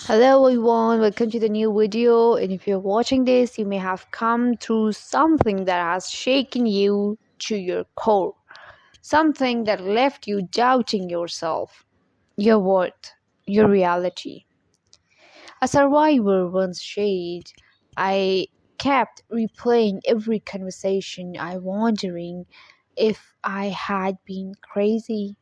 Hello everyone, welcome to the new video. And if you're watching this, you may have come through something that has shaken you to your core, something that left you doubting yourself, your worth, your reality. A survivor once shared, I kept replaying every conversation, I wondering if I had been crazy.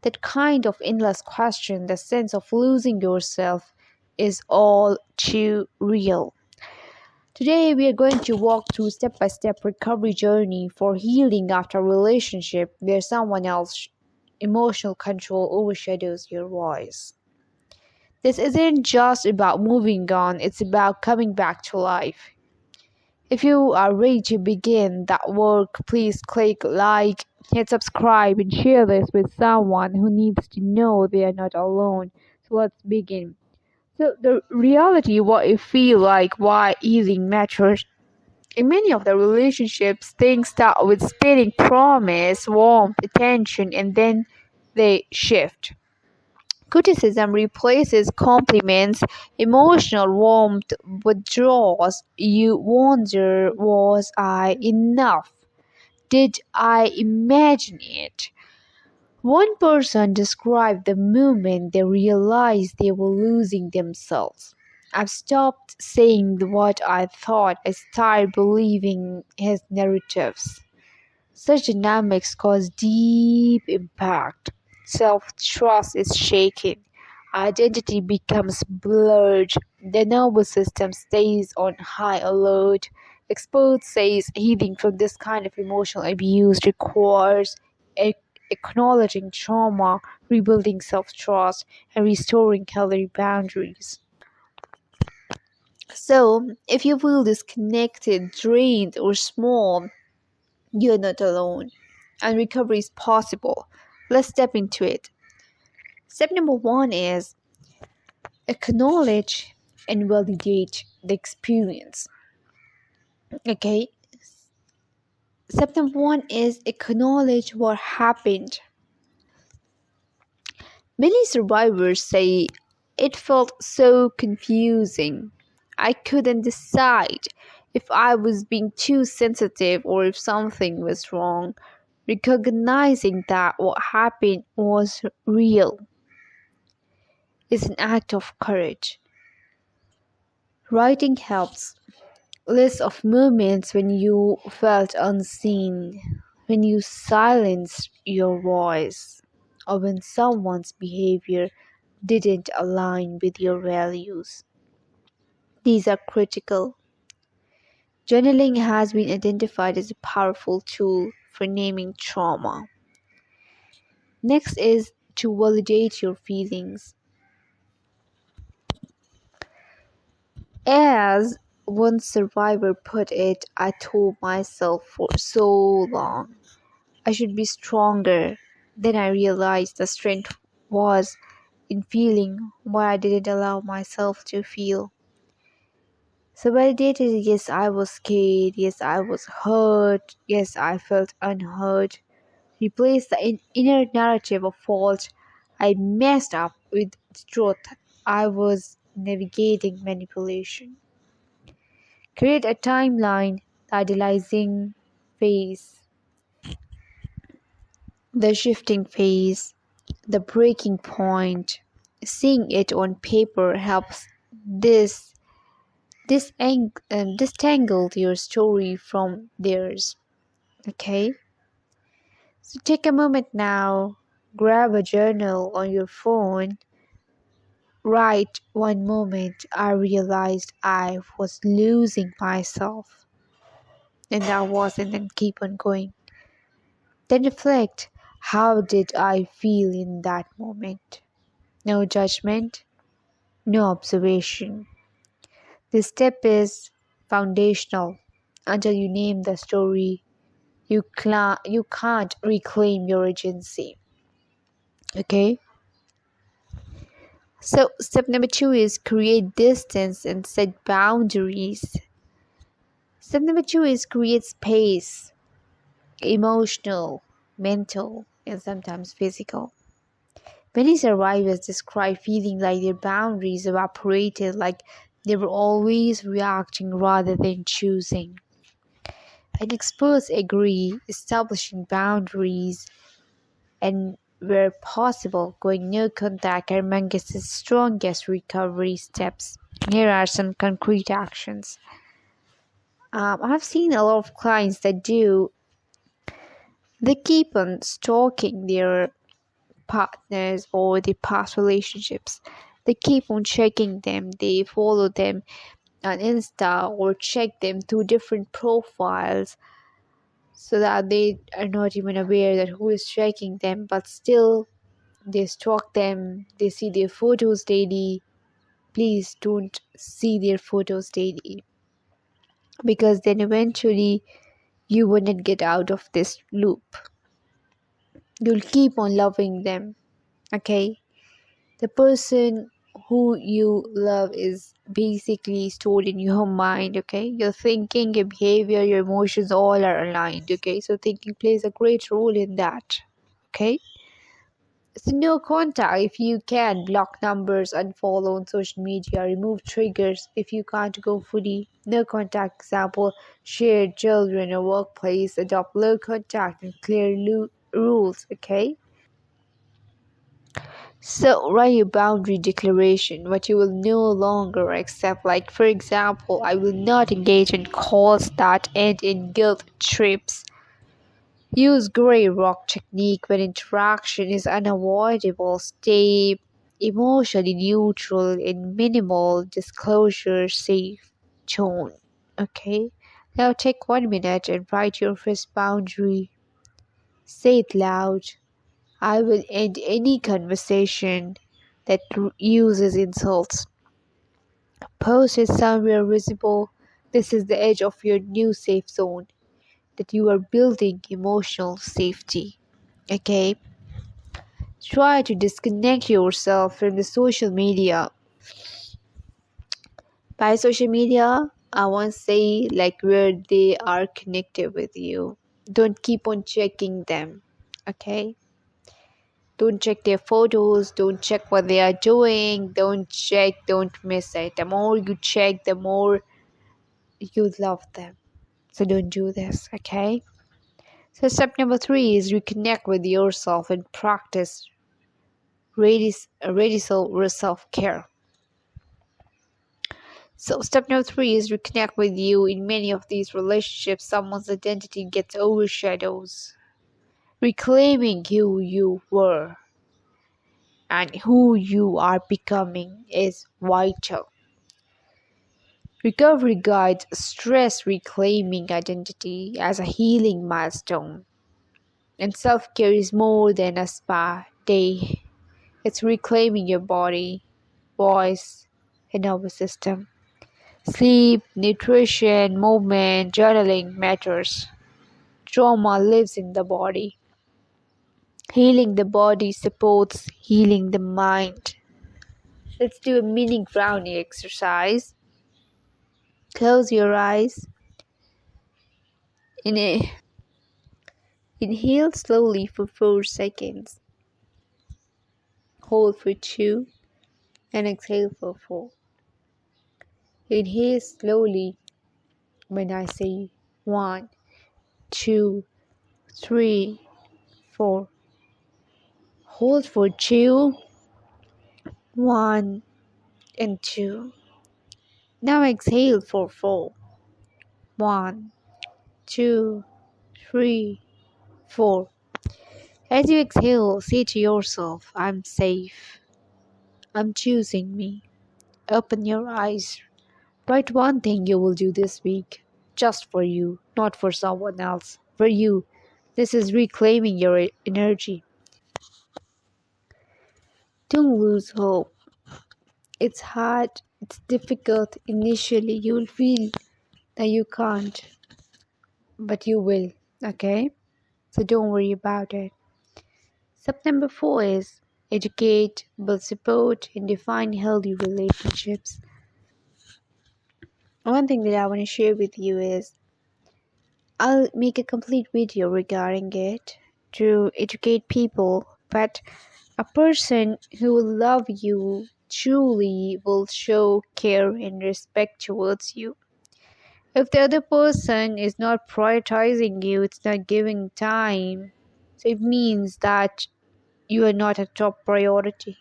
That kind of endless question, the sense of losing yourself, is all too real. Today, we are going to walk through step-by-step recovery journey for healing after a relationship where someone else's emotional control overshadows your voice. This isn't just about moving on, it's about coming back to life. If you are ready to begin that work, please click like, hit subscribe, and share this with someone who needs to know they are not alone. So let's begin. So the reality, what you feel like, why healing matters. In many of the relationships, things start with stating promise, warmth, attention, and then they shift. Criticism replaces compliments, emotional warmth withdraws. You wonder, was I enough? Did I imagine it? One person described the moment they realized they were losing themselves. I've stopped saying what I thought. I started believing his narratives. Such dynamics cause deep impact. Self-trust is shaken. Identity becomes blurred. The nervous system stays on high alert. Experts say healing from this kind of emotional abuse requires acknowledging trauma, rebuilding self-trust, and restoring healthy boundaries. So, if you feel disconnected, drained, or small, you're not alone, and recovery is possible. Let's step into it. Step number one is acknowledge and validate the experience. Okay. Step number one is acknowledge what happened. Many survivors say it felt so confusing. I couldn't decide if I was being too sensitive or if something was wrong. Recognizing that what happened was real is an act of courage. Writing helps. List of moments when you felt unseen, when you silenced your voice, or when someone's behavior didn't align with your values. These are critical. Journaling has been identified as a powerful tool for naming trauma. Next is to validate your feelings. As one survivor put it, I told myself for so long I should be stronger. Then I realized the strength was in feeling what I didn't allow myself to feel. So validated, yes, I was scared, yes, I was hurt, yes, I felt unheard. Replace the inner narrative of fault. I messed up with the truth. I was navigating manipulation. Create a timeline, the idealizing phase, the shifting phase, the breaking point. Seeing it on paper helps this distangle your story from theirs. Okay? So take a moment now, grab a journal on your phone, write one moment I realized I was losing myself. And I wasn't, and keep on going. Then reflect, how did I feel in that moment? No judgment, no observation. This step is foundational. Until you name the story, you can't reclaim your agency. Okay? So step number two is create distance and set boundaries. Step number two is create space, emotional, mental, and sometimes physical. Many survivors describe feeling like their boundaries evaporated, like they were always reacting rather than choosing. And experts agree establishing boundaries and where possible, going no contact are amongst the strongest recovery steps. Here are some concrete actions. I've seen a lot of clients that they keep on stalking their partners or their past relationships. They keep on checking them, they follow them on Insta or check them through different profiles so that they are not even aware that who is checking them, but still they stalk them, they see their photos daily. Please don't see their photos daily because then eventually you wouldn't get out of this loop. You'll keep on loving them, okay? The person who you love is basically stored in your mind, okay? Your thinking, your behavior, your emotions all are aligned, okay? So thinking plays a great role in that, okay? So no contact if you can, block numbers, unfollow on social media, remove triggers if you can't go fully. No contact example, shared children or workplace, adopt low contact and clear rules, okay? So write your boundary declaration, what you will no longer accept. Like for example, I will not engage in calls that end in guilt trips. Use gray rock technique when interaction is unavoidable. Stay emotionally neutral in minimal disclosure safe tone. Okay? Now take 1 minute and write your first boundary. Say it loud. I will end any conversation that uses insults. Post it somewhere visible. This is the edge of your new safe zone that you are building emotional safety. Okay? Try to disconnect yourself from the social media. By social media, I want to say like where they are connected with you. Don't keep on checking them. Okay? Don't check their photos, don't check what they are doing, don't miss it. The more you check, the more you love them. So don't do this, okay? So step number 3 is reconnect with yourself and practice radical self-care. So step number 3 is reconnect with you. In many of these relationships, someone's identity gets overshadowed. Reclaiming who you were and who you are becoming is vital. Recovery guides stress reclaiming identity as a healing milestone. And self-care is more than a spa day. It's reclaiming your body, voice, and nervous system. Sleep, nutrition, movement, journaling matters. Trauma lives in the body. Healing the body supports healing the mind. Let's do a mini grounding exercise. Close your eyes. Inhale slowly for 4 seconds. Hold for 2 and exhale for 4. Inhale slowly when I say 1, 2, 3, 4. Hold for 2, 1, and 2. Now exhale for 4. 1, 2, 3, 4. As you exhale, say to yourself, I'm safe. I'm choosing me. Open your eyes. Write one thing you will do this week. Just for you, not for someone else. For you. This is reclaiming your energy. Don't lose hope. It's hard. It's difficult. Initially, you'll feel that you can't. But you will. Okay? So don't worry about it. Step number 4 is educate, build support, and define healthy relationships. One thing that I want to share with you is I'll make a complete video regarding it to educate people, but A person who will love you truly will show care and respect towards you. If the other person is not prioritizing you, it's not giving time, so it means that you are not a top priority.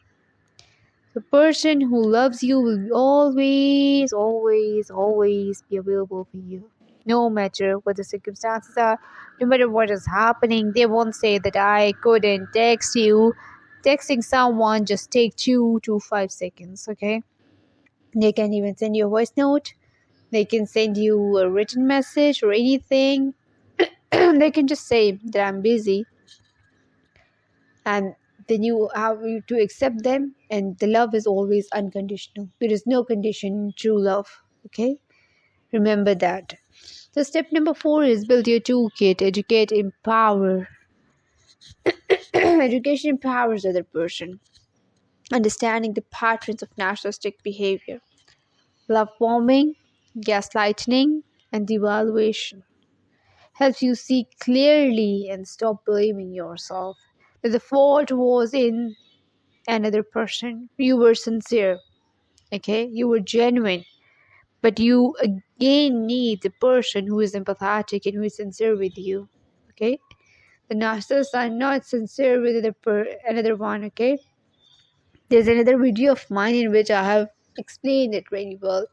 The person who loves you will always, always, always be available for you. No matter what the circumstances are, no matter what is happening, they won't say that I couldn't text you. Texting someone just take 2 to 5 seconds, okay? They can even send you a voice note. They can send you a written message or anything. They can just say that I'm busy, and then you have to accept them, and the love is always unconditional. There is no condition in true love, okay? Remember that. So step number 4 is build your toolkit. Educate, empower. Education empowers the other person. Understanding the patterns of narcissistic behavior, love bombing, gaslighting, and devaluation helps you see clearly and stop blaming yourself that the fault was in another person. You were sincere, okay? You were genuine, but you again need the person who is empathetic and who is sincere with you, okay? The narcissists are not sincere with another one, okay? There's another video of mine in which I have explained it very well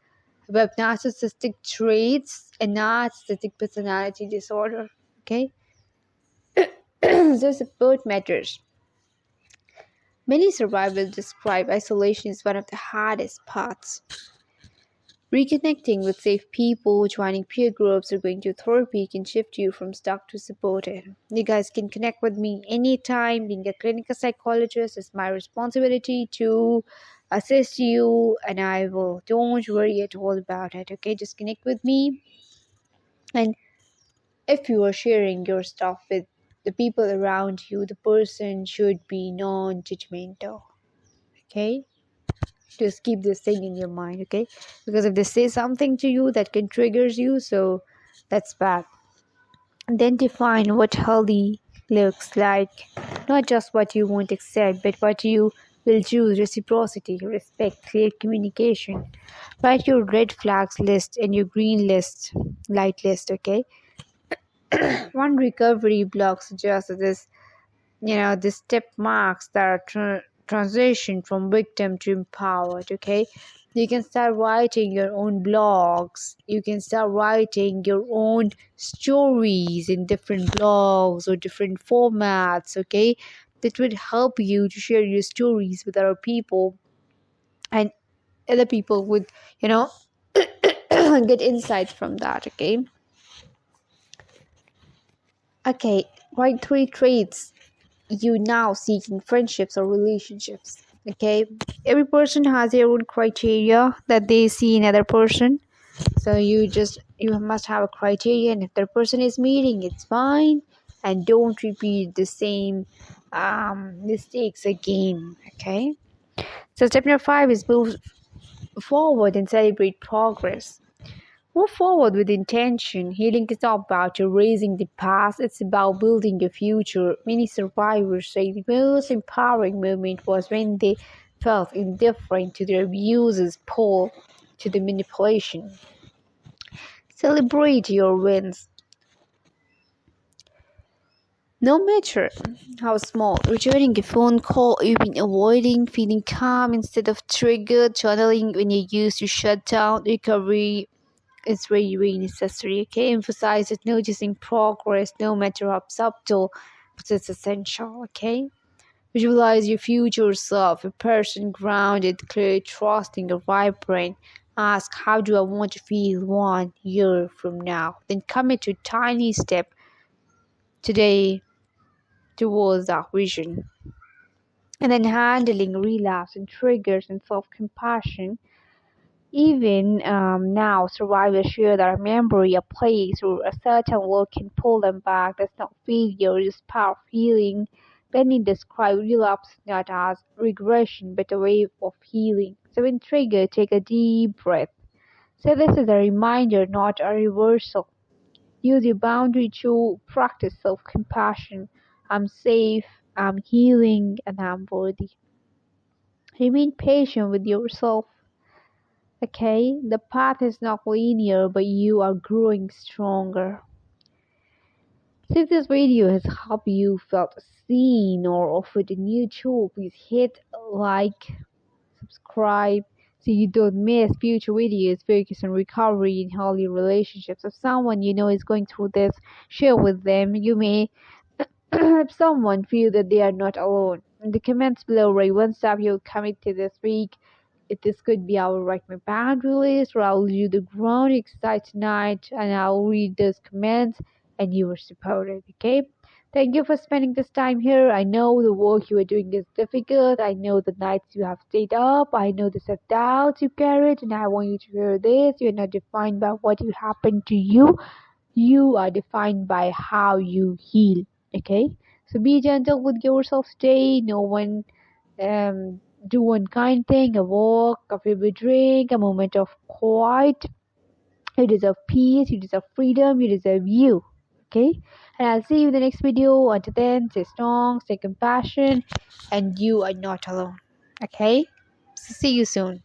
about narcissistic traits and narcissistic personality disorder, okay? So support matters. Many survivors describe isolation as one of the hardest parts. Reconnecting with safe people, joining peer groups, or going to therapy can shift you from stuck to supported. You guys can connect with me anytime. Being a clinical psychologist is my responsibility to assist you, and I will. Don't worry at all about it, okay? Just connect with me. And if you are sharing your stuff with the people around you, the person should be non-judgmental, okay? Just keep this thing in your mind, okay? Because if they say something to you that can triggers you, so that's bad. And then define what healthy looks like. Not just what you won't accept, but what you will choose. Reciprocity, respect, clear communication. Write your red flags list and your green list, light list, okay? One recovery block suggests this, this step marks that transition from victim to empowered, okay? You can start writing your own blogs. You can start writing your own stories in different blogs or different formats, okay? That would help you to share your stories with other people, and other people would, get insights from that, okay? Okay, write 3 traits you now seek in friendships or relationships, okay? Every person has their own criteria that they see in other person, so you must have a criteria, and if the person is meeting, it's fine, and don't repeat the same mistakes again, okay? So step number 5 is move forward and celebrate progress. Move forward with intention. Healing is not about erasing the past, it's about building a future. Many survivors say the most empowering moment was when they felt indifferent to their abuser's pull, to the manipulation. Celebrate your wins. No matter how small, returning a phone call you've been avoiding, feeling calm instead of triggered, journaling when you used to shut down, recovery is very, very necessary, okay? Emphasize that noticing progress, no matter how subtle, but it's essential, okay? Visualize your future self, a person grounded, clear, trusting, or vibrant. Ask, how do I want to feel 1 year from now? Then commit to a tiny step today towards that vision. And then handling relapse and triggers and self-compassion. Even now, survivors share that a memory, a place, or a certain work can pull them back. That's not failure, it's power healing. Many describe relapse not as regression, but a wave of healing. So when triggered, take a deep breath. So this is a reminder, not a reversal. Use your boundary to practice self-compassion. I'm safe. I'm healing, and I'm worthy. Remain patient with yourself. Okay? The path is not linear, but you are growing stronger. So if this video has helped you felt seen or offered a new tool, please hit like, subscribe so you don't miss future videos focused on recovery in healthy relationships. If someone you know is going through this, share with them. You may help someone feel that they are not alone. In the comments below, write one step you'll commit to this week. If this could be our write my boundary list, or I'll do the ground exercise tonight and I'll read those comments and you were supported, okay? Thank you for spending this time here. I know the work you are doing is difficult. I know the nights you have stayed up. I know the self-doubts you carried, and I want you to hear this. You're not defined by what you happened to you. You are defined by how you heal. Okay? So be gentle with yourself today. No one do one kind thing, a walk, a favorite drink, a moment of quiet. You deserve peace, you deserve freedom, you deserve you. Okay? And I'll see you in the next video. Until then, stay strong, stay compassionate, and you are not alone. Okay? So see you soon.